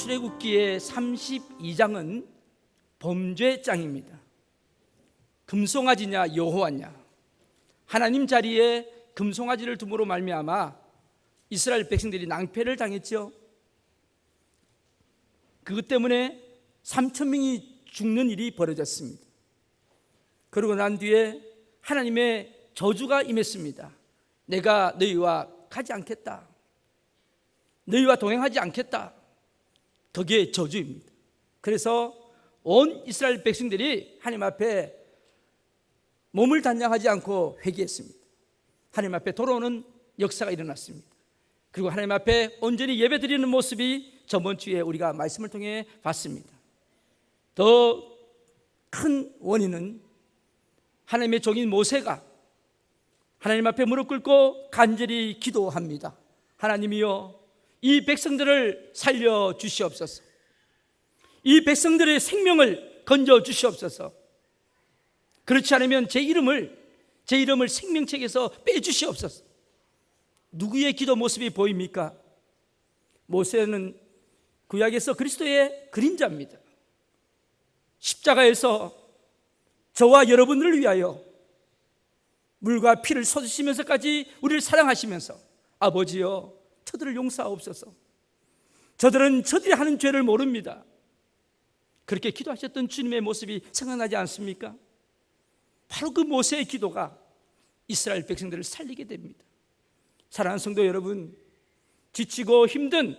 출애굽기의 32장은 범죄장입니다. 금송아지냐 여호와냐, 하나님 자리에 금송아지를 둠으로 말미암아 이스라엘 백성들이 낭패를 당했죠. 그것 때문에 3,000명이 죽는 일이 벌어졌습니다. 그러고 난 뒤에 하나님의 저주가 임했습니다. 내가 너희와 가지 않겠다, 너희와 동행하지 않겠다. 그게 저주입니다. 그래서 온 이스라엘 백성들이 하나님 앞에 몸을 단장하지 않고 회개했습니다. 하나님 앞에 돌아오는 역사가 일어났습니다. 그리고 하나님 앞에 온전히 예배드리는 모습이 저번 주에 우리가 말씀을 통해 봤습니다. 더 큰 원인은 하나님의 종인 모세가 하나님 앞에 무릎 꿇고 간절히 기도합니다. 하나님이여, 이 백성들을 살려 주시옵소서. 이 백성들의 생명을 건져 주시옵소서. 그렇지 않으면 제 이름을 생명책에서 빼주시옵소서. 누구의 기도 모습이 보입니까? 모세는 구약에서 그리스도의 그림자입니다. 십자가에서 저와 여러분들을 위하여 물과 피를 쏟으시면서까지 우리를 사랑하시면서 아버지여, 저들을 용서하옵소서. 저들은 저들이 하는 죄를 모릅니다. 그렇게 기도하셨던 주님의 모습이 생각나지 않습니까? 바로 그 모세의 기도가 이스라엘 백성들을 살리게 됩니다. 사랑하는 성도 여러분, 지치고 힘든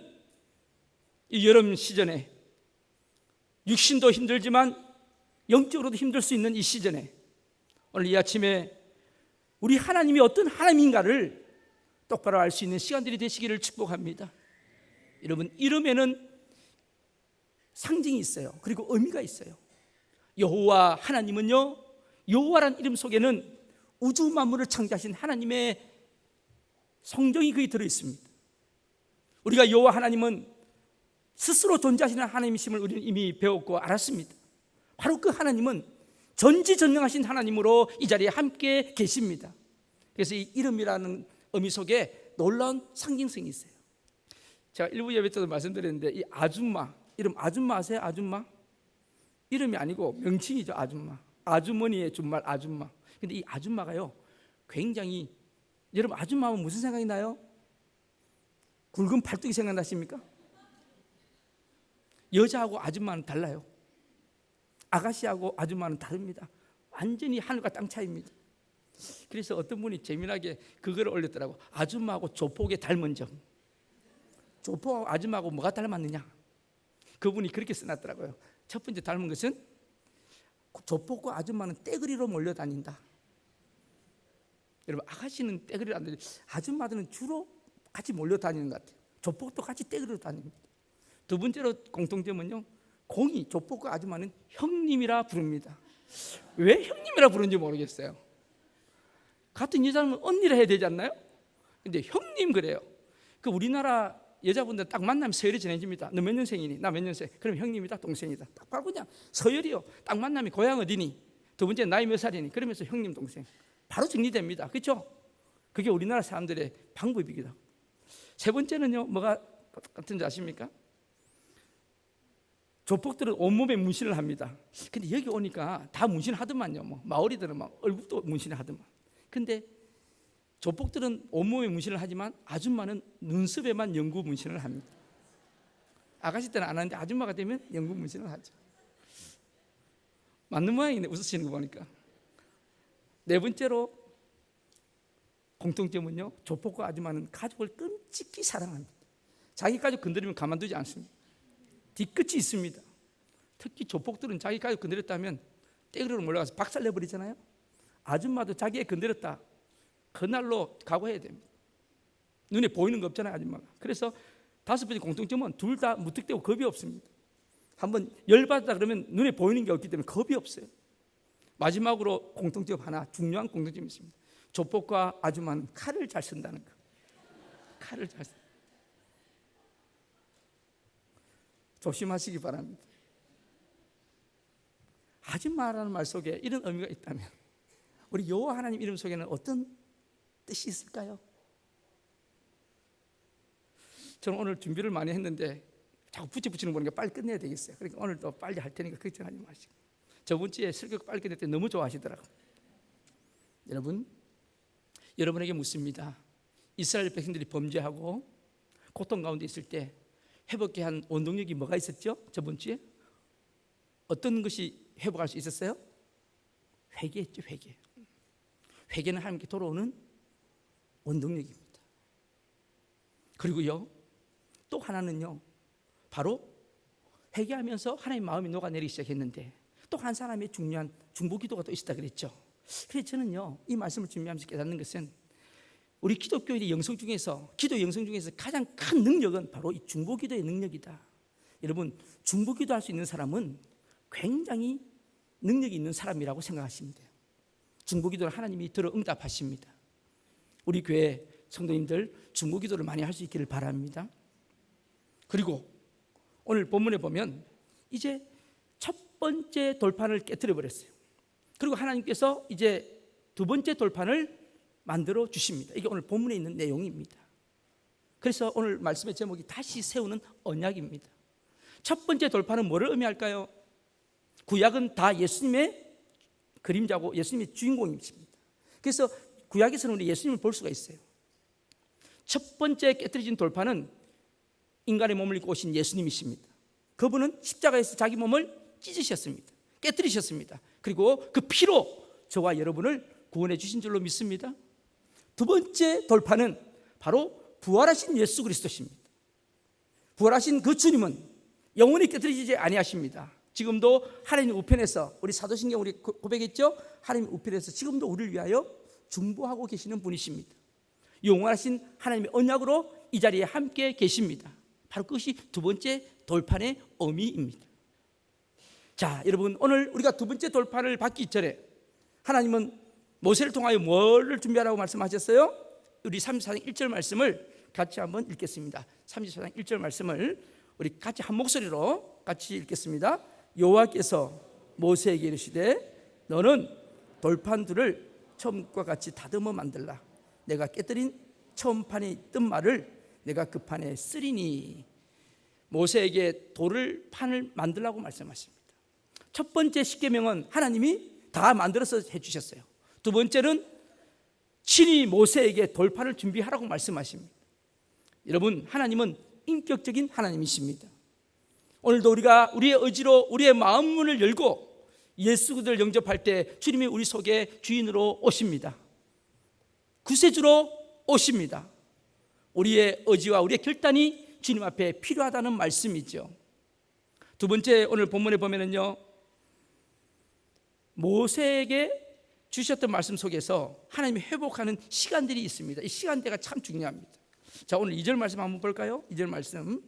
이 여름 시즌에, 육신도 힘들지만 영적으로도 힘들 수 있는 이 시즌에, 오늘 이 아침에 우리 하나님이 어떤 하나님인가를 똑바로 알 수 있는 시간들이 되시기를 축복합니다. 여러분, 이름에는 상징이 있어요. 그리고 의미가 있어요. 여호와 하나님은요, 여호와란 이름 속에는 우주 만물을 창조하신 하나님의 성정이 거기 들어있습니다. 우리가 여호와 하나님은 스스로 존재하시는 하나님이심을 우리는 이미 배웠고 알았습니다. 바로 그 하나님은 전지전능하신 하나님으로 이 자리에 함께 계십니다. 그래서 이 이름이라는 의미 속에 놀라운 상징성이 있어요. 제가 일부 예배 때도 말씀드렸는데, 이 아줌마, 이름 아줌마 아세요? 아줌마? 이름이 아니고 명칭이죠. 아줌마. 아주머니의 준말 아줌마. 근데 이 아줌마가요, 굉장히, 여러분 아줌마 하면 무슨 생각이 나요? 굵은 팔뚝이 생각나십니까? 여자하고 아줌마는 달라요. 아가씨하고 아줌마는 다릅니다. 완전히 하늘과 땅 차이입니다. 그래서 어떤 분이 재미나게 그걸 올렸더라고. 아줌마하고 조폭의 닮은 점. 조폭하고 아줌마하고 뭐가 닮았느냐? 그분이 그렇게 써놨더라고요. 첫 번째 닮은 것은 조폭과 아줌마는 떼거리로 몰려다닌다. 여러분, 아가씨는 떼거리로 안 다니고 아줌마들은 주로 같이 몰려다니는 것 같아요. 조폭도 같이 떼거리로 다닙니다. 두 번째로 공통점은요, 공이 조폭과 아줌마는 형님이라 부릅니다. 왜 형님이라 부르는지 모르겠어요. 같은 여자는 언니라 해야 되지 않나요? 근데 형님 그래요. 그 우리나라 여자분들 딱 만나면 서열이 정해집니다. 너 몇 년생이니? 나 몇 년생? 그럼 형님이다, 동생이다. 딱 바로 그냥 서열이요. 딱 만나면 고향 어디니? 두 번째 나이 몇 살이니? 그러면서 형님, 동생. 바로 정리됩니다. 그렇죠? 그게 우리나라 사람들의 방법이기도 하고. 세 번째는요, 뭐가 같은지 아십니까? 조폭들은 온몸에 문신을 합니다. 근데 여기 오니까 다 문신하더만요. 뭐 마오리들은 막 얼굴도 문신을 하더만. 근데 조폭들은 온몸에 문신을 하지만 아줌마는 눈썹에만 영구 문신을 합니다. 아가씨 때는 안 하는데 아줌마가 되면 영구 문신을 하죠. 맞는 모양이네, 웃으시는 거 보니까. 네 번째로 공통점은요, 조폭과 아줌마는 가족을 끔찍히 사랑합니다. 자기 가족 건드리면 가만두지 않습니다. 뒤끝이 있습니다. 특히 조폭들은 자기 가족 건드렸다면 떼그리로 몰려가서 박살내버리잖아요. 아줌마도 자기애 건드렸다, 그날로 각오해야 됩니다. 눈에 보이는 거 없잖아요, 아줌마가. 그래서 다섯 번째 공통점은 둘 다 무턱대고 겁이 없습니다. 한번 열받았다 그러면 눈에 보이는 게 없기 때문에 겁이 없어요. 마지막으로 공통점 하나, 중요한 공통점이 있습니다. 조폭과 아줌마는 칼을 잘 쓴다는 거. 칼을 잘 쓴다. 조심하시기 바랍니다. 아줌마라는 말 속에 이런 의미가 있다면 우리 여호와 하나님 이름 속에는 어떤 뜻이 있을까요? 저는 오늘 준비를 많이 했는데 자꾸 붙이는 거니까 빨리 끝내야 되겠어요. 그러니까 오늘도 빨리 할 테니까 걱정하지 마시고. 저번 주에 설교 빨리 끝냈더니 너무 좋아하시더라고요. 여러분, 여러분에게 묻습니다. 이스라엘 백성들이 범죄하고 고통 가운데 있을 때 회복해 한 원동력이 뭐가 있었죠? 저번 주에 어떤 것이 회복할 수 있었어요? 회개했죠. 회개는 하나님께 돌아오는 원동력입니다. 그리고요, 또 하나는요, 바로 회개하면서 하나님 마음이 녹아내리기 시작했는데 또 한 사람의 중요한 중보기도가 또 있었다 그랬죠. 그래서 저는요, 이 말씀을 준비하면서 깨닫는 것은 우리 기독교인의 영성 중에서, 기도 영성 중에서 가장 큰 능력은 바로 이 중보기도의 능력이다. 여러분, 중보기도 할 수 있는 사람은 굉장히 능력이 있는 사람이라고 생각하시면 돼요. 중보기도를 하나님이 들어 응답하십니다. 우리 교회 성도님들 중보기도를 많이 할 수 있기를 바랍니다. 그리고 오늘 본문에 보면 이제 첫 번째 돌판을 깨트려 버렸어요. 그리고 하나님께서 이제 두 번째 돌판을 만들어 주십니다. 이게 오늘 본문에 있는 내용입니다. 그래서 오늘 말씀의 제목이 다시 세우는 언약입니다. 첫 번째 돌판은 뭐를 의미할까요? 구약은 다 예수님의 그림자고 예수님의 주인공이십니다. 그래서 구약에서는 우리 예수님을 볼 수가 있어요. 첫 번째 깨트려진 돌판은 인간의 몸을 입고 오신 예수님이십니다. 그분은 십자가에서 자기 몸을 찢으셨습니다. 깨트리셨습니다. 그리고 그 피로 저와 여러분을 구원해 주신 줄로 믿습니다. 두 번째 돌판은 바로 부활하신 예수 그리스도십니다. 부활하신 그 주님은 영원히 깨트리지 아니하십니다. 지금도 하나님 우편에서, 우리 사도신경 우리 고백했죠? 하나님 우편에서 지금도 우리를 위하여 중보하고 계시는 분이십니다. 영원하신 하나님의 언약으로 이 자리에 함께 계십니다. 바로 그것이 두 번째 돌판의 의미입니다. 자, 여러분, 오늘 우리가 두 번째 돌판을 받기 전에 하나님은 모세를 통하여 뭐를 준비하라고 말씀하셨어요? 우리 34장 1절 말씀을 같이 한번 읽겠습니다. 34장 1절 말씀을 우리 같이 한 목소리로 같이 읽겠습니다. 여호와께서 모세에게 이르시되 너는 돌판들을 처음과 같이 다듬어 만들라. 내가 깨뜨린 처음 판에 있던 말을 내가 그 판에 쓰리니. 모세에게 돌을 판을 만들라고 말씀하십니다. 첫 번째 십계명은 하나님이 다 만들어서 해주셨어요. 두 번째는 친히 모세에게 돌판을 준비하라고 말씀하십니다. 여러분, 하나님은 인격적인 하나님이십니다. 오늘도 우리가 우리의 의지로 우리의 마음 문을 열고 예수 그리스도를 영접할 때 주님이 우리 속에 주인으로 오십니다. 구세주로 오십니다. 우리의 의지와 우리의 결단이 주님 앞에 필요하다는 말씀이죠. 두 번째, 오늘 본문에 보면은요, 모세에게 주셨던 말씀 속에서 하나님이 회복하는 시간들이 있습니다. 이 시간대가 참 중요합니다. 자, 오늘 2절 말씀 한번 볼까요? 2절 말씀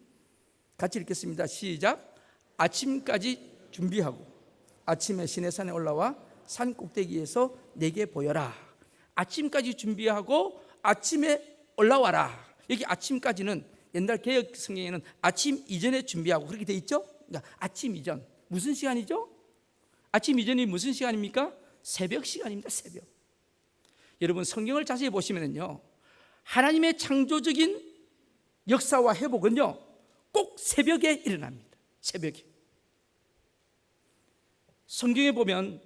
같이 읽겠습니다. 시작. 아침까지 준비하고 아침에 시내산에 올라와 산 꼭대기에서 내게 보여라. 아침까지 준비하고 아침에 올라와라. 여기 아침까지는 옛날 개역 성경에는 아침 이전에 준비하고 그렇게 돼 있죠. 그러니까 아침 이전, 무슨 시간이죠? 아침 이전이 무슨 시간입니까? 새벽 시간입니다. 새벽. 여러분, 성경을 자세히 보시면요, 하나님의 창조적인 역사와 회복은요 꼭 새벽에 일어납니다. 새벽에. 성경에 보면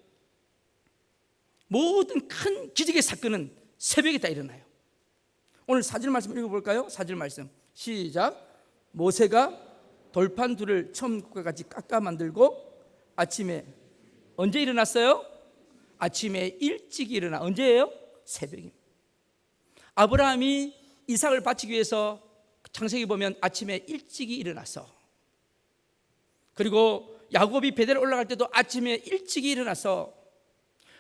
모든 큰 기적의 사건은 새벽에 다 일어나요. 오늘 4절 말씀 읽어볼까요? 4절 말씀 시작. 모세가 돌판 둘을 처음과 같이 깎아 만들고 아침에 언제 일어났어요? 아침에 일찍 일어나. 언제예요? 새벽입니다. 아브라함이 이삭을 바치기 위해서 창세기 보면 아침에 일찍이 일어나서, 그리고 야곱이 베델에 올라갈 때도 아침에 일찍이 일어나서,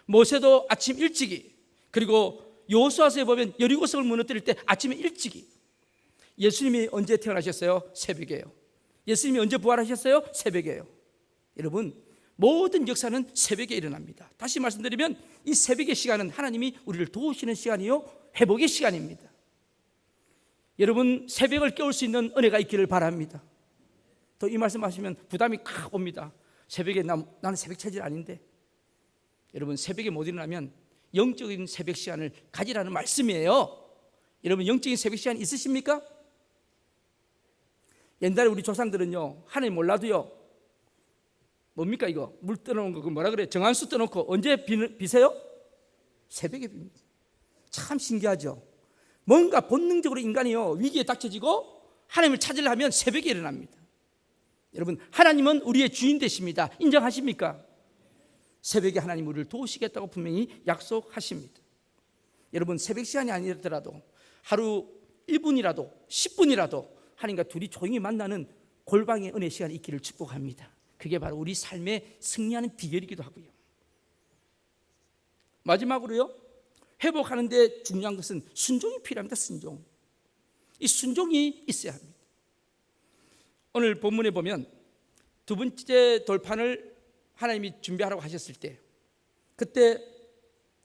모세도 아침 일찍이, 그리고 여호수아서에 보면 여리고성을 무너뜨릴 때 아침에 일찍이. 예수님이 언제 태어나셨어요? 새벽에요. 예수님이 언제 부활하셨어요? 새벽에요. 여러분, 모든 역사는 새벽에 일어납니다. 다시 말씀드리면 이 새벽의 시간은 하나님이 우리를 도우시는 시간이요 회복의 시간입니다. 여러분, 새벽을 깨울 수 있는 은혜가 있기를 바랍니다. 또 이 말씀하시면 부담이 칵 옵니다. 새벽에 나는 새벽 체질 아닌데. 여러분, 새벽에 못 일어나면 영적인 새벽 시간을 가지라는 말씀이에요. 여러분, 영적인 새벽 시간 있으십니까? 옛날에 우리 조상들은요, 하나님 몰라도요, 뭡니까 이거? 물 떠놓은 거, 그 뭐라 그래? 정한수 떠놓고 언제 비세요? 새벽에 빕니다. 참 신기하죠. 뭔가 본능적으로 인간이요, 위기에 닥쳐지고 하나님을 찾으려면 새벽에 일어납니다. 여러분, 하나님은 우리의 주인 되십니다. 인정하십니까? 새벽에 하나님 우리를 도우시겠다고 분명히 약속하십니다. 여러분, 새벽 시간이 아니더라도 하루 1분이라도 10분이라도 하나님과 둘이 조용히 만나는 골방의 은혜 시간이 있기를 축복합니다. 그게 바로 우리 삶의 승리하는 비결이기도 하고요. 마지막으로요, 회복하는 데 중요한 것은 순종이 필요합니다. 순종. 이 순종이 있어야 합니다. 오늘 본문에 보면 두 번째 돌판을 하나님이 준비하라고 하셨을 때, 그때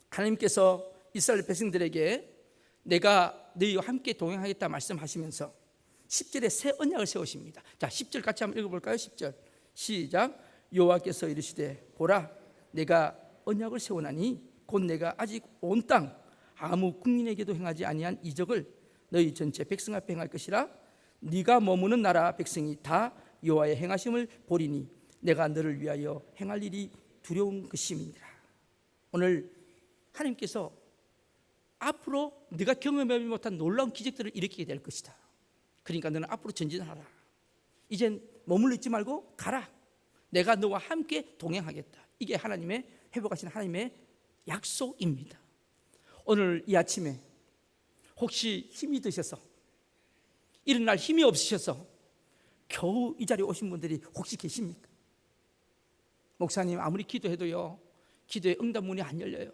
하나님께서 이스라엘 백성들에게 내가 너희와 함께 동행하겠다 말씀하시면서 10절에 새 언약을 세우십니다. 자, 10절 같이 한번 읽어볼까요? 10절 시작. 여호와께서 이르시되 보라, 내가 언약을 세우나니 곧 내가 아직 온 땅 아무 국민에게도 행하지 아니한 이적을 너희 전체 백성 앞에 행할 것이라. 네가 머무는 나라 백성이 다 여호와의 행하심을 보리니 내가 너를 위하여 행할 일이 두려운 것임이니라. 오늘 하나님께서 앞으로 네가 경험하지 못한 놀라운 기적들을 일으키게 될 것이다. 그러니까 너는 앞으로 전진하라. 이젠 머물러 있지 말고 가라. 내가 너와 함께 동행하겠다. 이게 하나님의 회복하신 하나님의 약속입니다. 오늘 이 아침에 혹시 힘이 드셔서 일어날 힘이 없으셔서 겨우 이 자리에 오신 분들이 혹시 계십니까? 목사님, 아무리 기도해도요, 기도의 응답 문이 안 열려요.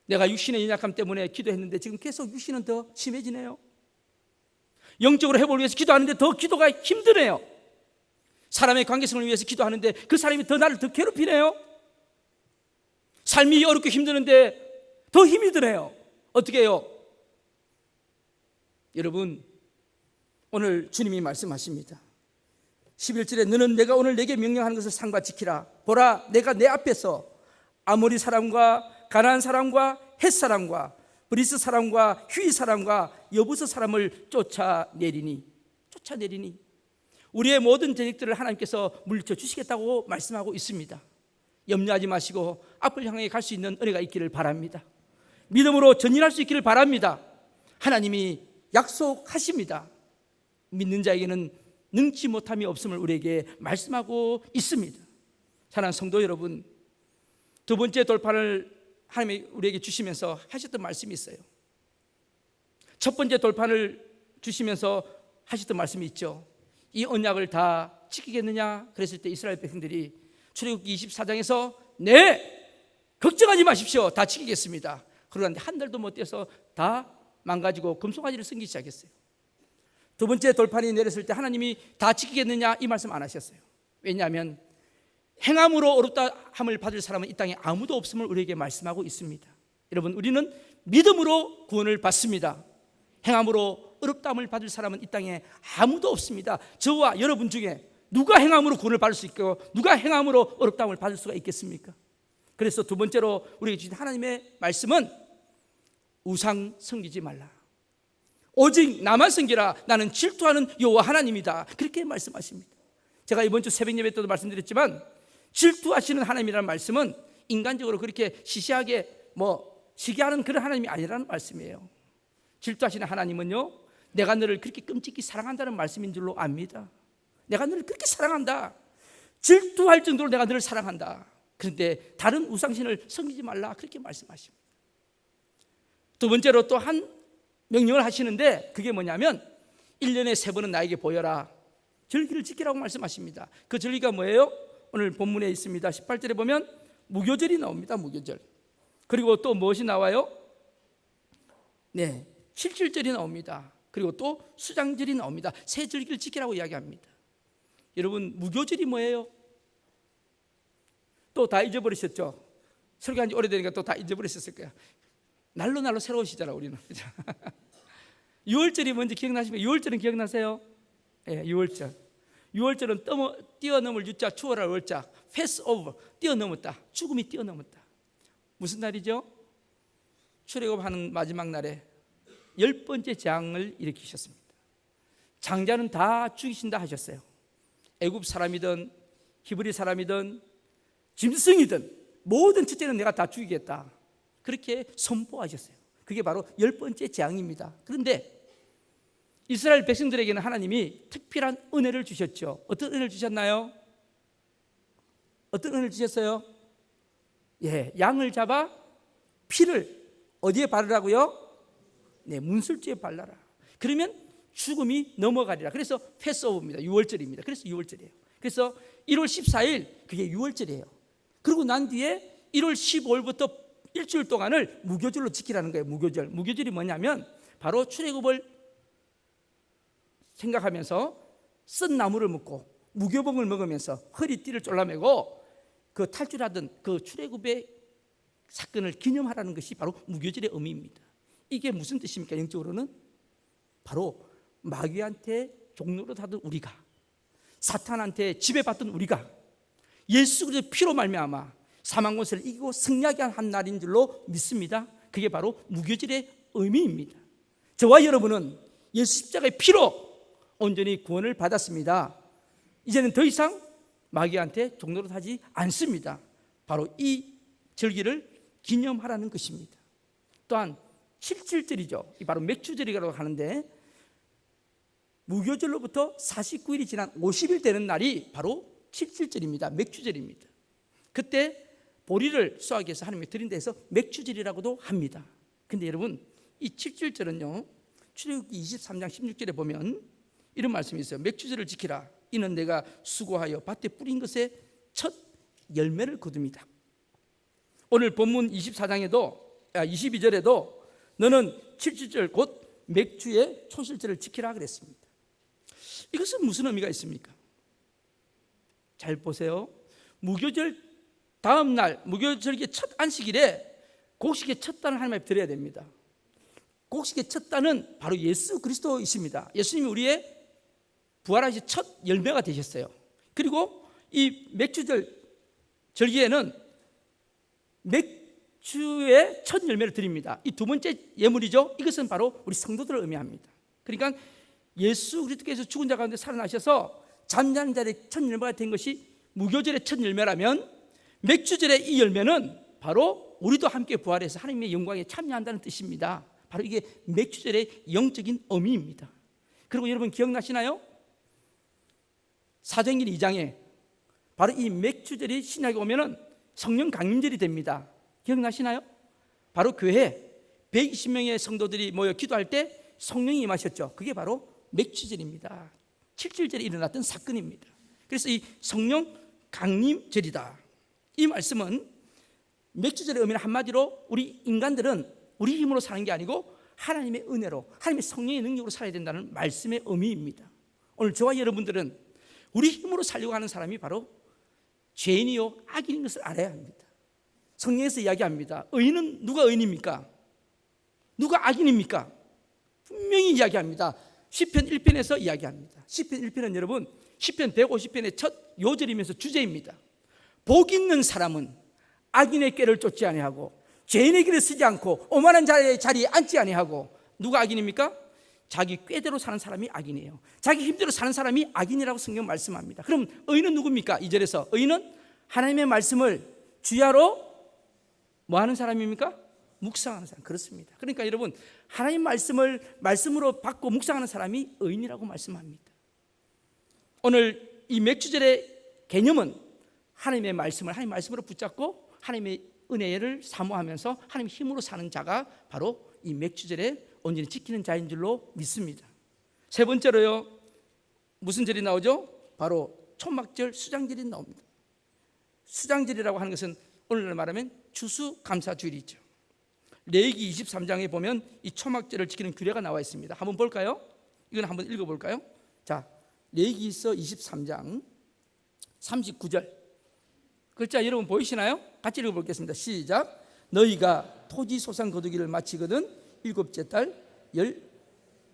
내가 육신의 연약함 때문에 기도했는데 지금 계속 육신은 더 심해지네요. 영적으로 회복을 위해서 기도하는데 더 기도가 힘드네요. 사람의 관계성을 위해서 기도하는데 그 사람이 더 나를 더 괴롭히네요. 삶이 어렵고 힘드는데 더 힘이 드네요. 어떻게 해요? 여러분, 오늘 주님이 말씀하십니다. 11절에 너는 내가 오늘 내게 명령하는 것을 삼가 지키라. 보라, 내가 내 앞에서 아모리 사람과 가나안 사람과 헷 사람과 브리스 사람과 휘 사람과 여부스 사람을 쫓아내리니 우리의 모든 대적들을 하나님께서 물리쳐 주시겠다고 말씀하고 있습니다. 염려하지 마시고 앞을 향해 갈 수 있는 은혜가 있기를 바랍니다. 믿음으로 전진할 수 있기를 바랍니다. 하나님이 약속하십니다. 믿는 자에게는 능치 못함이 없음을 우리에게 말씀하고 있습니다. 사랑하는 성도 여러분, 두 번째 돌판을 하나님이 우리에게 주시면서 하셨던 말씀이 있어요. 첫 번째 돌판을 주시면서 하셨던 말씀이 있죠. 이 언약을 다 지키겠느냐 그랬을 때 이스라엘 백성들이 출애굽기 24장에서 네, 걱정하지 마십시오, 다 지키겠습니다. 그러는데 한 달도 못 돼서 다 망가지고 금송아지를 섬기기 시작했어요. 두 번째 돌판이 내렸을 때 하나님이 다 지키겠느냐 이 말씀 안 하셨어요. 왜냐하면 행함으로 어렵다함을 받을 사람은 이 땅에 아무도 없음을 우리에게 말씀하고 있습니다. 여러분, 우리는 믿음으로 구원을 받습니다. 행함으로 어렵다함을 받을 사람은 이 땅에 아무도 없습니다. 저와 여러분 중에 누가 행함으로 구원을 받을 수 있고 누가 행함으로 어렵다함을 받을 수가 있겠습니까? 그래서 두 번째로 우리에게 주신 하나님의 말씀은 우상 섬기지 말라. 오직 나만 섬기라. 나는 질투하는 여호와 하나님이다. 그렇게 말씀하십니다. 제가 이번 주 새벽 예배 때도 말씀드렸지만 질투하시는 하나님이라는 말씀은 인간적으로 그렇게 시시하게 시기하는 그런 하나님이 아니라는 말씀이에요. 질투하시는 하나님은요, 내가 너를 그렇게 끔찍히 사랑한다는 말씀인 줄로 압니다. 내가 너를 그렇게 사랑한다. 질투할 정도로 내가 너를 사랑한다. 그런데 다른 우상신을 섬기지 말라 그렇게 말씀하십니다. 두 번째로 또 한 명령을 하시는데 그게 뭐냐면 1년에 3번은 나에게 보여라. 절기를 지키라고 말씀하십니다. 그 절기가 뭐예요? 오늘 본문에 있습니다. 18절에 보면 무교절이 나옵니다. 무교절. 그리고 또 무엇이 나와요? 네, 칠칠절이 나옵니다. 그리고 또 수장절이 나옵니다. 세 절기를 지키라고 이야기합니다. 여러분, 무교절이 뭐예요? 또 다 잊어버리셨죠? 설교한 지 오래되니까 또 다 잊어버리셨을 거야. 날로 새로우시잖아 우리는. 6월절이 뭔지 기억나십니까? 6월절은 기억나세요? 네, 6월절. 6월절은 뛰어넘을 유자, 추월할 월자, 패스 오버, 뛰어넘었다. 죽음이 뛰어넘었다. 무슨 날이죠? 출애굽하는 마지막 날에 10번째 재앙을 일으키셨습니다. 장자는 다 죽이신다 하셨어요. 애굽 사람이든 히브리 사람이든 짐승이든 모든 첫째는 내가 다 죽이겠다, 그렇게 선포하셨어요. 그게 바로 10번째 재앙입니다. 그런데 이스라엘 백성들에게는 하나님이 특별한 은혜를 주셨죠. 어떤 은혜를 주셨나요? 어떤 은혜를 주셨어요? 양을 잡아 피를 어디에 바르라고요? 문술주에 발라라. 그러면 죽음이 넘어가리라. 그래서 패스오브입니다. 6월절입니다. 그래서 6월절이에요. 그래서 1월 14일 그게 6월절이에요. 그리고 난 뒤에 1월 15일부터 일주일 동안을 무교절로 지키라는 거예요. 무교절. 무교절이 뭐냐면 바로 출애굽을 생각하면서 쓴 나무를 먹고 무교봉을 먹으면서 허리띠를 졸라매고 그 탈출하던 그 출애굽의 사건을 기념하라는 것이 바로 무교절의 의미입니다. 이게 무슨 뜻입니까? 영적으로는 바로 마귀한테 종로로 타던 우리가, 사탄한테 지배받던 우리가 예수 그리스도의 피로 말미암아 사망 권세를 이기고 승리하게 한 날인 줄로 믿습니다. 그게 바로 무교절의 의미입니다. 저와 여러분은 예수 십자가의 피로 온전히 구원을 받았습니다. 이제는 더 이상 마귀한테 종로로 타지 않습니다. 바로 이 절기를 기념하라는 것입니다. 또한 77절이죠. 바로 맥주절이라고 하는데 무교절로부터 49일이 지난 50일 되는 날이 바로 77절입니다. 맥주절입니다. 그때 보리를 수확해서 위해서 하나님께 드린 데서 맥주절이라고도 합니다. 근데 여러분, 이 77절은요, 출애굽기 23장 16절에 보면 이런 말씀이 있어요. 맥주절을 지키라. 이는 내가 수고하여 밭에 뿌린 것의 첫 열매를 거둡니다. 오늘 본문 22절에도 너는 77절 곧 맥주의 초실절을 지키라 그랬습니다. 이것은 무슨 의미가 있습니까? 잘 보세요. 무교절 다음 날 무교절기 첫 안식일에 곡식의 첫 단을 하나님 앞에 드려야 됩니다. 곡식의 첫 단은 바로 예수 그리스도이십니다. 예수님이 우리의 부활하신 첫 열매가 되셨어요. 그리고 이 맥주절 절기에는 맥주의 첫 열매를 드립니다. 이 두 번째 예물이죠. 이것은 바로 우리 성도들을 의미합니다. 그러니까 예수 그리스도께서 죽은 자 가운데 살아나셔서 잠자는 자의 첫 열매가 된 것이 무교절의 첫 열매라면, 맥주절의 이 열매는 바로 우리도 함께 부활해서 하나님의 영광에 참여한다는 뜻입니다. 바로 이게 맥주절의 영적인 의미입니다. 그리고 여러분 기억나시나요? 사도행전 2장에 바로 이 맥주절이 신약에 오면은 성령 강림절이 됩니다. 기억나시나요? 바로 교회 120명의 성도들이 모여 기도할 때 성령이 임하셨죠. 그게 바로 맥주절입니다. 77절에 일어났던 사건입니다. 그래서 이 성령 강림절이다. 이 말씀은 맥주절의 의미는 한마디로 우리 인간들은 우리 힘으로 사는 게 아니고 하나님의 은혜로, 하나님의 성령의 능력으로 살아야 된다는 말씀의 의미입니다. 오늘 저와 여러분들은 우리 힘으로 살려고 하는 사람이 바로 죄인이요 악인인 것을 알아야 합니다. 성경에서 이야기합니다. 의인은 누가 의인입니까? 누가 악인입니까? 분명히 이야기합니다. 시편 1편에서 이야기합니다. 시편 1편은 여러분 시편 150편의 첫 요절이면서 주제입니다. 복 있는 사람은 악인의 꾀를 쫓지 아니하고 죄인의 길을 쓰지 않고 오만한 자의 자리에 앉지 아니하고. 누가 악인입니까? 자기 꾀대로 사는 사람이 악인이에요. 자기 힘대로 사는 사람이 악인이라고 성경 말씀합니다. 그럼 의인은 누굽니까? 2절에서 의인은 하나님의 말씀을 주야로 뭐 하는 사람입니까? 묵상하는 사람. 그렇습니다. 그러니까 여러분, 하나님 말씀을 말씀으로 받고 묵상하는 사람이 의인이라고 말씀합니다. 오늘 이 맥주절의 개념은 하나님의 말씀으로 붙잡고 하나님의 은혜를 사모하면서 하나님의 힘으로 사는 자가 바로 이 맥주절에 온전히 지키는 자인 줄로 믿습니다. 세 번째로요, 무슨 절이 나오죠? 바로 초막절 수장절이 나옵니다. 수장절이라고 하는 것은 오늘날 말하면 추수감사주일이죠. 레위기 23장에 보면 이 초막절을 지키는 규례가 나와 있습니다. 한번 볼까요? 이건 한번 읽어볼까요? 자, 레위기서 23장 39절 글자 여러분 보이시나요? 같이 읽어보겠습니다. 시작. 너희가 토지 소산 거두기를 마치거든 일곱째 달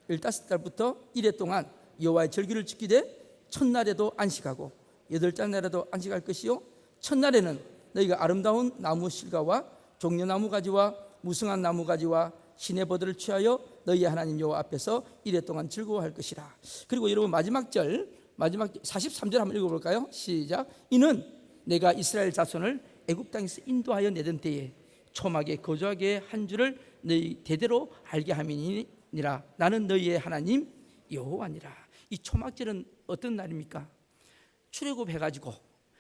15달부터 이래 동안 여호와의 절기를 지키되 첫날에도 안식하고 여덟째 날에도 안식할 것이요 첫날에는 너희가 아름다운 나무 실과와 종려나무 가지와 무성한 나무 가지와 시내버들을 취하여 너희의 하나님 여호와 앞에서 이래 동안 즐거워할 것이라. 그리고 여러분 마지막 43절 한번 읽어볼까요? 시작. 이는 내가 이스라엘 자손을 애굽 땅에서 인도하여 내던 때에 초막에 거주하게 한 줄을 너희 대대로 알게 함이니라. 나는 너희의 하나님 여호와니라. 이 초막절은 어떤 날입니까? 출애굽해가지고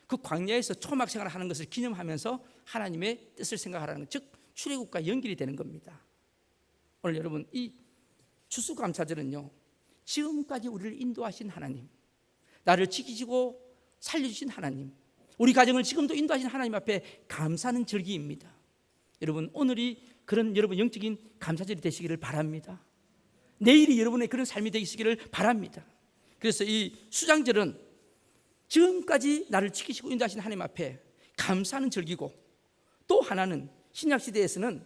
그 광야에서 초막 생활을 하는 것을 기념하면서 하나님의 뜻을 생각하라는 것, 즉 출애굽과 연결이 되는 겁니다. 오늘 여러분 이 추수감사절은요, 지금까지 우리를 인도하신 하나님, 나를 지키시고 살려주신 하나님, 우리 가정을 지금도 인도하신 하나님 앞에 감사하는 절기입니다. 여러분 오늘이 그런 여러분 영적인 감사절이 되시기를 바랍니다. 내일이 여러분의 그런 삶이 되시기를 바랍니다. 그래서 이 수장절은 지금까지 나를 지키시고 인도하신 하나님 앞에 감사하는 절기고, 또 하나는 신약시대에서는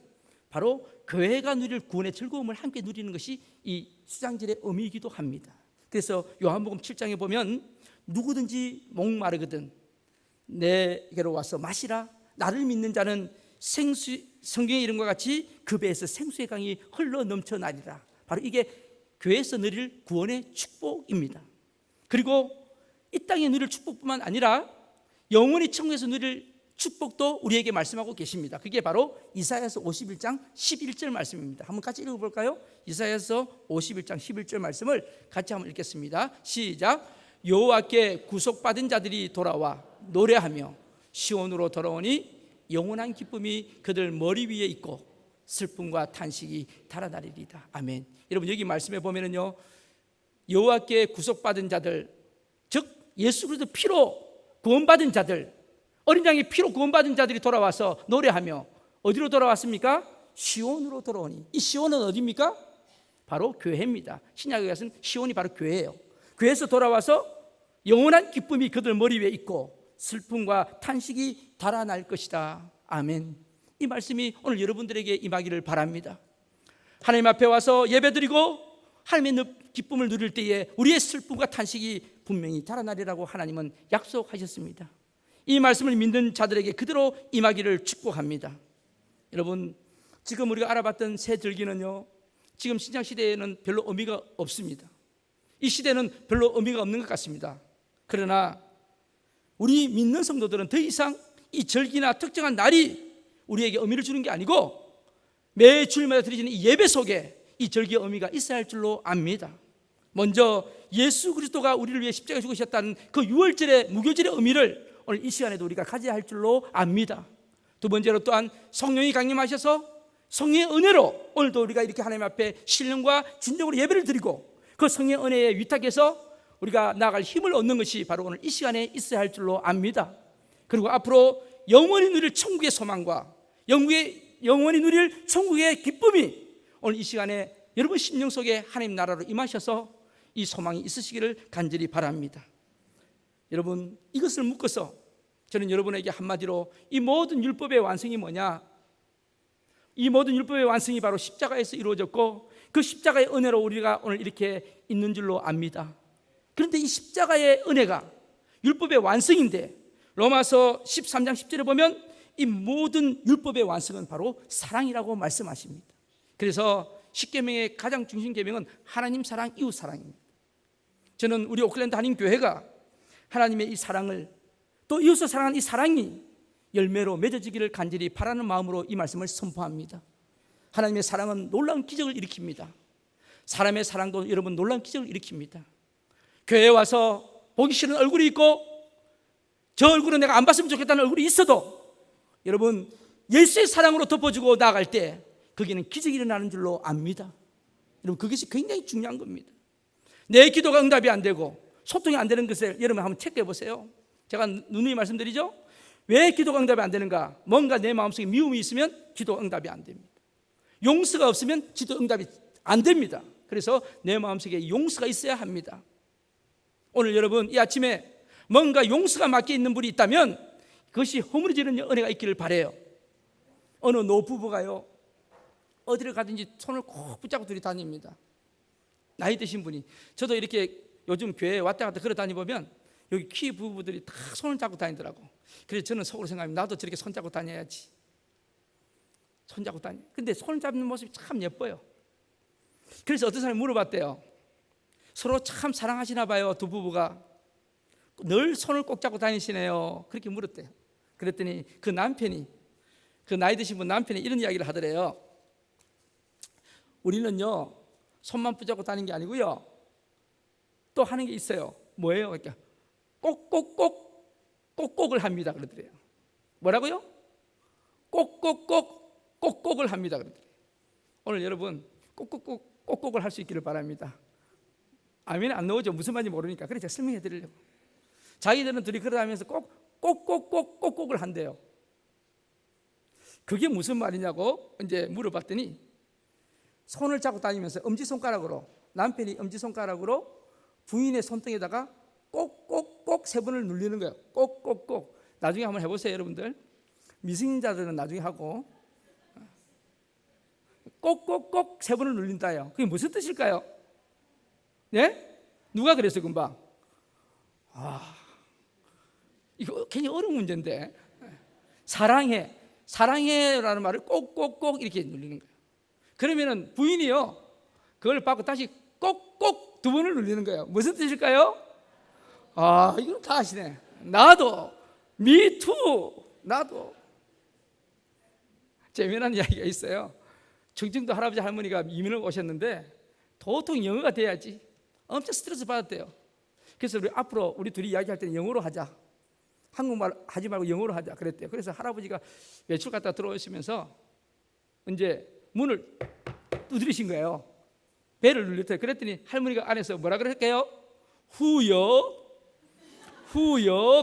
바로 교회가 누릴 구원의 즐거움을 함께 누리는 것이 이 수장절의 의미이기도 합니다. 그래서 요한복음 7장에 보면 누구든지 목마르거든 내게로 와서 마시라. 나를 믿는 자는 성경의 이름과 같이 그 배에서 생수의 강이 흘러 넘쳐나리라. 바로 이게 교회에서 누릴 구원의 축복입니다. 그리고 이 땅에 누릴 축복뿐만 아니라 영원히 천국에서 누릴 축복도 우리에게 말씀하고 계십니다. 그게 바로 이사야서 51장 11절 말씀입니다. 한번 같이 읽어볼까요? 이사야서 51장 11절 말씀을 같이 한번 읽겠습니다. 시작. 여호와께 구속받은 자들이 돌아와 노래하며 시온으로 돌아오니 영원한 기쁨이 그들 머리 위에 있고 슬픔과 탄식이 달아나리리다. 아멘. 여러분 여기 말씀해 보면은요, 여호와께 구속받은 자들, 즉 예수 그리스도 피로 구원받은 자들, 어린 양의 피로 구원받은 자들이 돌아와서 노래하며 어디로 돌아왔습니까? 시온으로 돌아오니. 이 시온은 어디입니까? 바로 교회입니다. 신약에 가서는 시온이 바로 교회예요. 교회에서 돌아와서 영원한 기쁨이 그들 머리 위에 있고 슬픔과 탄식이 달아날 것이다. 아멘. 이 말씀이 오늘 여러분들에게 임하기를 바랍니다. 하나님 앞에 와서 예배드리고 하나님의 기쁨을 누릴 때에 우리의 슬픔과 탄식이 분명히 달아나리라고 하나님은 약속하셨습니다. 이 말씀을 믿는 자들에게 그대로 임하기를 축복합니다. 여러분 지금 우리가 알아봤던 새 절기는요, 지금 신약시대에는 별로 의미가 없습니다. 이 시대는 별로 의미가 없는 것 같습니다. 그러나 우리 믿는 성도들은 더 이상 이 절기나 특정한 날이 우리에게 의미를 주는 게 아니고 매 주일마다 드리는 이 예배 속에 이 절기의 의미가 있어야 할 줄로 압니다. 먼저 예수 그리스도가 우리를 위해 십자가에 죽으셨다는 그 유월절의 무교절의 의미를 오늘 이 시간에도 우리가 가져야 할 줄로 압니다. 두 번째로 또한 성령이 강림하셔서 성령의 은혜로 오늘도 우리가 이렇게 하나님 앞에 신령과 진정으로 예배를 드리고 그 성령의 은혜에 위탁해서 우리가 나아갈 힘을 얻는 것이 바로 오늘 이 시간에 있어야 할 줄로 압니다. 그리고 앞으로 영원히 누릴 천국의 소망과 영원히 누릴 천국의 기쁨이 오늘 이 시간에 여러분 심령 속에 하나님 나라로 임하셔서 이 소망이 있으시기를 간절히 바랍니다. 여러분 이것을 묶어서 저는 여러분에게 한마디로 이 모든 율법의 완성이 뭐냐? 이 모든 율법의 완성이 바로 십자가에서 이루어졌고 그 십자가의 은혜로 우리가 오늘 이렇게 있는 줄로 압니다. 그런데 이 십자가의 은혜가 율법의 완성인데 로마서 13장 10절에 보면 이 모든 율법의 완성은 바로 사랑이라고 말씀하십니다. 그래서 십계명의 가장 중심 계명은 하나님 사랑, 이웃 사랑입니다. 저는 우리 오클랜드 한인교회가 하나님의 이 사랑을 또 이웃을 사랑하는 이 사랑이 열매로 맺어지기를 간절히 바라는 마음으로 이 말씀을 선포합니다. 하나님의 사랑은 놀라운 기적을 일으킵니다. 사람의 사랑도 여러분 놀라운 기적을 일으킵니다. 교회에 와서 보기 싫은 얼굴이 있고 저 얼굴은 내가 안 봤으면 좋겠다는 얼굴이 있어도 여러분 예수의 사랑으로 덮어주고 나아갈 때 거기는 기적이 일어나는 줄로 압니다. 여러분 그것이 굉장히 중요한 겁니다. 내 기도가 응답이 안 되고 소통이 안 되는 것을 여러분 한번 체크해 보세요. 제가 누누이 말씀드리죠. 왜 기도가 응답이 안 되는가? 뭔가 내 마음속에 미움이 있으면 기도가 응답이 안 됩니다. 용서가 없으면 기도 응답이 안 됩니다. 그래서 내 마음속에 용서가 있어야 합니다. 오늘 여러분 이 아침에 뭔가 용서가 막혀 있는 분이 있다면 그것이 허물어지는 은혜가 있기를 바라요. 어느 노부부가요 어디를 가든지 손을 꼭 붙잡고 둘이 다닙니다. 나이 드신 분이. 저도 이렇게 요즘 교회에 왔다 갔다 걸어 다니보면 여기 키 부부들이 다 손을 잡고 다니더라고. 그래서 저는 속으로 생각합니다. 나도 저렇게 손 잡고 다녀야지. 손잡고 다니. 근데 손 잡는 모습이 참 예뻐요. 그래서 어떤 사람이 물어봤대요. 서로 참 사랑하시나 봐요, 두 부부가. 늘 손을 꼭 잡고 다니시네요. 그렇게 물었대요. 그랬더니 그 남편이, 그 나이 드신 분 남편이 이런 이야기를 하더래요. 우리는요, 손만 붙잡고 다니는 게 아니고요, 또 하는 게 있어요. 뭐예요? 그러니까 꼭꼭을 합니다. 그러더래요. 뭐라고요? 꼭을 합니다. 그러더래요. 오늘 여러분 꼭을 할 수 있기를 바랍니다. 아멘 안 나오죠? 무슨 말인지 모르니까. 그래서 제가 설명해 드리려고. 자기들은 둘이 그러다면서 꼭을 한대요. 그게 무슨 말이냐고 이제 물어봤더니 손을 잡고 다니면서 엄지손가락으로, 남편이 엄지손가락으로 부인의 손등에다가 꼭 세 번을 누르는 거예요. 꼭. 나중에 한번 해보세요, 여러분들. 미성년자들은 나중에 하고 꼭 세 번을 눌린다요. 그게 무슨 뜻일까요? 네? 누가 그랬어요, 금방? 이거 굉장히 어려운 문제인데. 사랑해라는 말을 꼭 이렇게 누르는 거예요. 그러면은 부인이요, 그걸 받고 다시 꼭 두 번을 누르는 거예요. 무슨 뜻일까요? 이건 다 아시네. 나도, me too, 나도. 재미난 이야기가 있어요. 청정도 할아버지 할머니가 이민을 오셨는데 도통 영어가 돼야지. 엄청 스트레스 받았대요. 그래서 앞으로 우리 둘이 이야기할 때는 영어로 하자. 한국말 하지 말고 영어로 하자 그랬대요. 그래서 할아버지가 외출 갔다 들어오시면서 이제 문을 두드리신 거예요. 배를 눌렸대요. 그랬더니 할머니가 안에서 뭐라 그랬을까요? 후요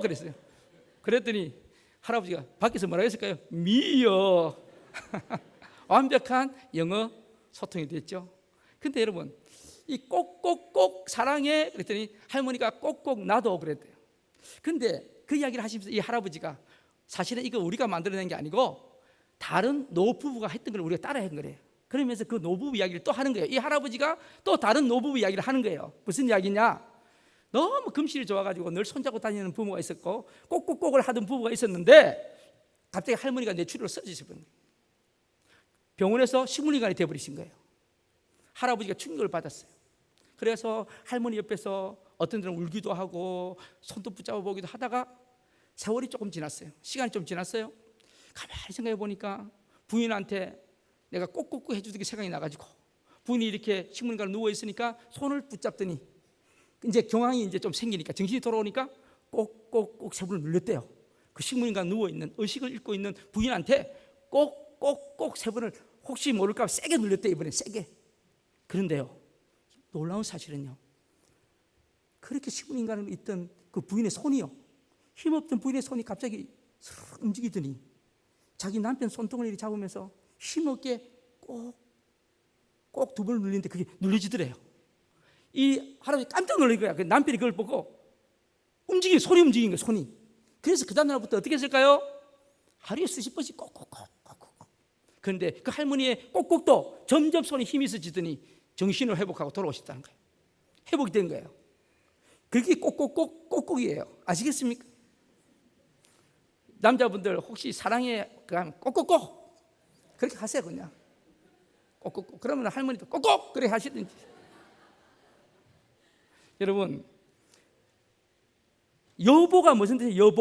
그랬어요. 그랬더니 할아버지가 밖에서 뭐라 했을까요? 미요. 완벽한 영어 소통이 됐죠. 근데 여러분, 이 꼭 사랑해 그랬더니 할머니가 꼭 나도 그랬대요. 근데 그 이야기를 하시면서 이 할아버지가 사실은 이거 우리가 만들어낸 게 아니고 다른 노부부가 했던 걸 우리가 따라 한 거래요. 그러면서 그 노부부 이야기를 또 하는 거예요. 이 할아버지가 또 다른 노부부 이야기를 하는 거예요. 무슨 이야기냐? 너무 금실이 좋아가지고 늘 손잡고 다니는 부모가 있었고 꼭을 하던 부부가 있었는데 갑자기 할머니가 뇌출혈로 쓰러지신 병원에서 식물인간이 되어버리신 거예요. 할아버지가 충격을 받았어요. 그래서 할머니 옆에서 어떤 데는 울기도 하고 손도 붙잡아 보기도 하다가 세월이 조금 지났어요. 시간이 좀 지났어요. 가만히 생각해 보니까 부인한테 내가 꼭 해주던 게 생각이 나가지고 부인이 이렇게 식물인간으로 누워 있으니까 손을 붙잡더니 이제 경황이 이제 좀 생기니까 정신이 돌아오니까 꼭 세 번을 눌렸대요. 그 식물인간 누워 있는 의식을 잃고 있는 부인한테 꼭 세 번을 혹시 모를까 세게 눌렸대요. 이번에 세게. 그런데요, 놀라운 사실은요, 그렇게 식물인간으로 있던 그 부인의 손이요, 힘없던 부인의 손이 갑자기 슥 움직이더니 자기 남편 손등을 이렇게 잡으면서 힘없게 꼭 두 번을 눌리는데 그게 눌려지더래요. 이 할아버지 깜짝 놀란 거야. 남편이 그걸 보고 손이 움직인 거예요. 손이. 그래서 그 다음날부터 어떻게 했을까요? 하루에 수십 번씩 꼭. 그런데 그 할머니의 꼭도 점점 손에 힘이 있어지더니 정신을 회복하고 돌아오셨다는 거예요. 회복이 된 거예요. 그게 꼭이에요. 아시겠습니까? 남자분들 혹시 사랑해 그러면 꼭꼭 그렇게 하세요. 그냥 꼭꼭. 그러면 할머니도 꼭꼭 그래 하시든지. 여러분, 여보가 무슨 뜻이에요?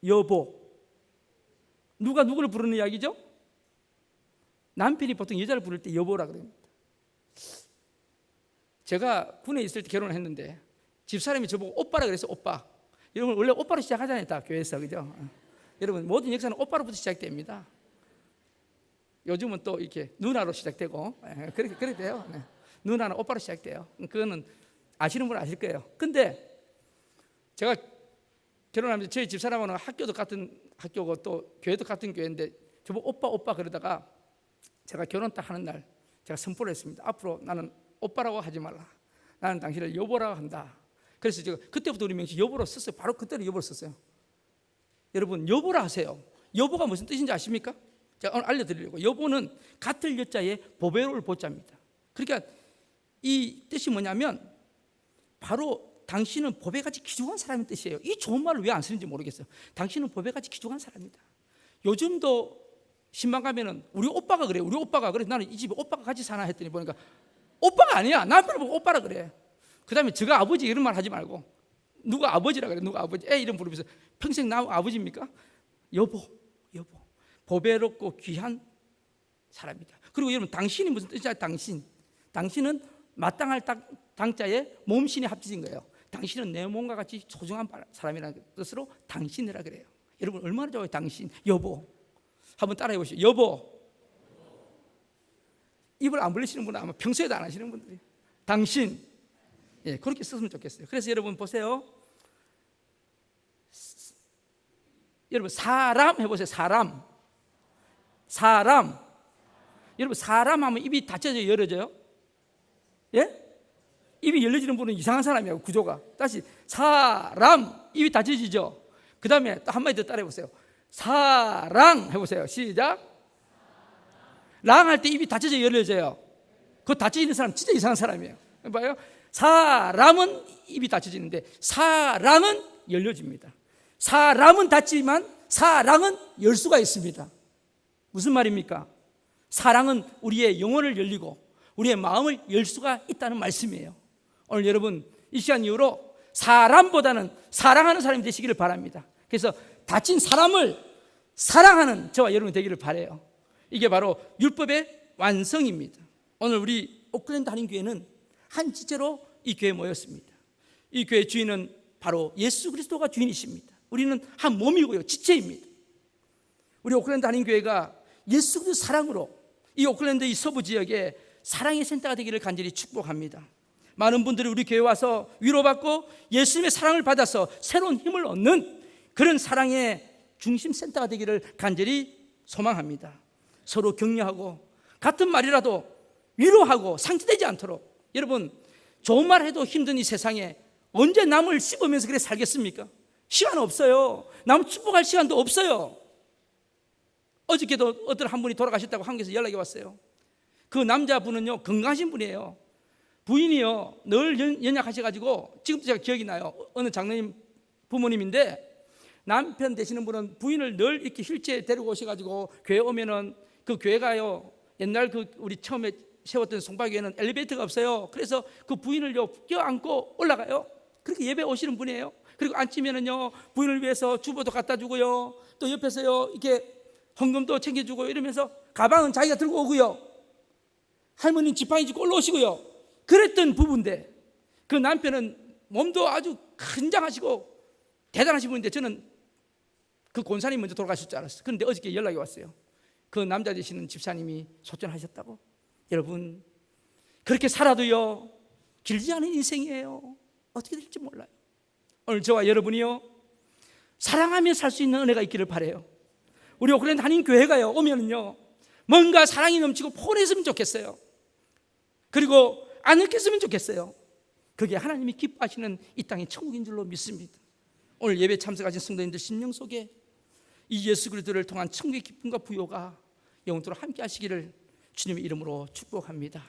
여보. 누가 누구를 부르는 이야기죠? 남편이 보통 여자를 부를 때 여보라 그럽니다. 제가 군에 있을 때 결혼을 했는데 집사람이 저보고 오빠라 그래서 오빠. 여러분 원래 오빠로 시작하잖아요, 다 교회에서, 그죠? 여러분 모든 역사는 오빠로부터 시작됩니다. 요즘은 또 이렇게 누나로 시작되고 그렇게 돼요. 네. 누나는 오빠로 시작돼요. 그거는 아시는 분은 아실 거예요. 근데 제가 결혼하면서 저희 집사람하고는 학교도 같은 학교고 또 교회도 같은 교회인데 저보고 오빠 그러다가 제가 결혼 딱 하는 날 제가 선포를 했습니다. 앞으로 나는 오빠라고 하지 말라. 나는 당신을 여보라고 한다. 그래서 제가 그때부터 우리 명시 여보로 썼어요. 바로 그때로 여보로 썼어요. 여러분 여보라 하세요. 여보가 무슨 뜻인지 아십니까? 제가 오늘 알려드리려고. 여보는 같을 여자의 보배로울 보자입니다. 그러니까 이 뜻이 뭐냐면 바로 당신은 보배같이 귀중한 사람의 뜻이에요. 이 좋은 말을 왜 안 쓰는지 모르겠어요. 당신은 보배같이 귀중한 사람이다. 요즘도 신방 가면은 우리 오빠가 그래. 우리 오빠가 그래. 나는 이 집에 오빠가 같이 사나 했더니 보니까 오빠가 아니야. 남편을 보고 오빠라 그래. 그다음에 저가 아버지 이런 말 하지 말고 누가 아버지라 그래. 누가 아버지 애 이름 부르면서 평생 나 아버지입니까? 여보. 보배롭고 귀한 사람이다. 그리고 여러분 당신이 무슨 뜻이야? 당신은 마땅할 당자에 몸신이 합쳐진 거예요. 당신은 내 몸과 같이 소중한 사람이라는 뜻으로 당신이라 그래요. 여러분 얼마나 좋아요. 당신, 여보. 한번 따라해 보시죠. 여보. 입을 안 벌리시는 분은 아마 평소에도 안 하시는 분들이 당신. 예, 그렇게 썼으면 좋겠어요. 그래서 여러분 보세요. 여러분 사람 해보세요. 사람. 여러분 사람 하면 입이 닫혀져 열어져요? 예? 입이 열려지는 분은 이상한 사람이에요. 구조가. 다시 사람 입이 닫혀지죠. 그 다음에 또 한마디 더 따라해 보세요. 사랑 해보세요. 시작. 랑 할 때 입이 닫혀져 열려져요. 그 닫혀지는 사람 진짜 이상한 사람이에요. 봐요. 사람은 입이 닫혀지는데 사랑은 열려집니다. 사람은 닫히지만 사랑은 열 수가 있습니다. 무슨 말입니까? 사랑은 우리의 영혼을 열리고 우리의 마음을 열 수가 있다는 말씀이에요. 오늘 여러분 이 시간 이후로 사람보다는 사랑하는 사람이 되시기를 바랍니다. 그래서 다친 사람을 사랑하는 저와 여러분이 되기를 바라요. 이게 바로 율법의 완성입니다. 오늘 우리 오클랜드 한인교회는 한 지체로 이 교회에 모였습니다. 이 교회 주인은 바로 예수 그리스도가 주인이십니다. 우리는 한 몸이고요, 지체입니다. 우리 오클랜드 한인교회가 예수 그리스도 사랑으로 이 오클랜드 이 서부 지역에 사랑의 센터가 되기를 간절히 축복합니다. 많은 분들이 우리 교회에 와서 위로받고 예수님의 사랑을 받아서 새로운 힘을 얻는 그런 사랑의 중심 센터가 되기를 간절히 소망합니다. 서로 격려하고 같은 말이라도 위로하고 상처되지 않도록. 여러분 좋은 말 해도 힘든 이 세상에 언제 남을 씹으면서 그래 살겠습니까? 시간 없어요. 남 축복할 시간도 없어요. 어저께도 어떤 한 분이 돌아가셨다고 한국에서 연락이 왔어요. 그 남자분은요 건강하신 분이에요. 부인이요 늘 연약하셔가지고 지금도 제가 기억이 나요. 어느 장로님 부모님인데 남편 되시는 분은 부인을 늘 이렇게 휠체어에 데리고 오셔가지고 교회 오면은 그 교회가요 옛날 그 우리 처음에 세웠던 송파교회는 엘리베이터가 없어요. 그래서 그 부인을요 껴안고 올라가요. 그렇게 예배 오시는 분이에요. 그리고 앉히면은요 부인을 위해서 주보도 갖다 주고요 또 옆에서요 이렇게 헌금도 챙겨주고 이러면서 가방은 자기가 들고 오고요 할머니는 지팡이 짚고 올라오시고요. 그랬던 부부인데 그 남편은 몸도 아주 건장하시고 대단하신 분인데 저는 그 권사님이 먼저 돌아가실 줄 알았어요. 그런데 어저께 연락이 왔어요. 그 남자 되시는 집사님이 소천하셨다고. 여러분 그렇게 살아도요 길지 않은 인생이에요. 어떻게 될지 몰라요. 오늘 저와 여러분이요 사랑하며 살 수 있는 은혜가 있기를 바라요. 우리 오클랜드 한인교회가요 오면은요 뭔가 사랑이 넘치고 포근했으면 좋겠어요. 그리고 안 느꼈으면 좋겠어요. 그게 하나님이 기뻐하시는 이 땅의 천국인 줄로 믿습니다. 오늘 예배 참석하신 성도님들 심령 속에 이 예수 그리스도를 통한 천국의 기쁨과 부요가 영원토록 함께 하시기를 주님의 이름으로 축복합니다.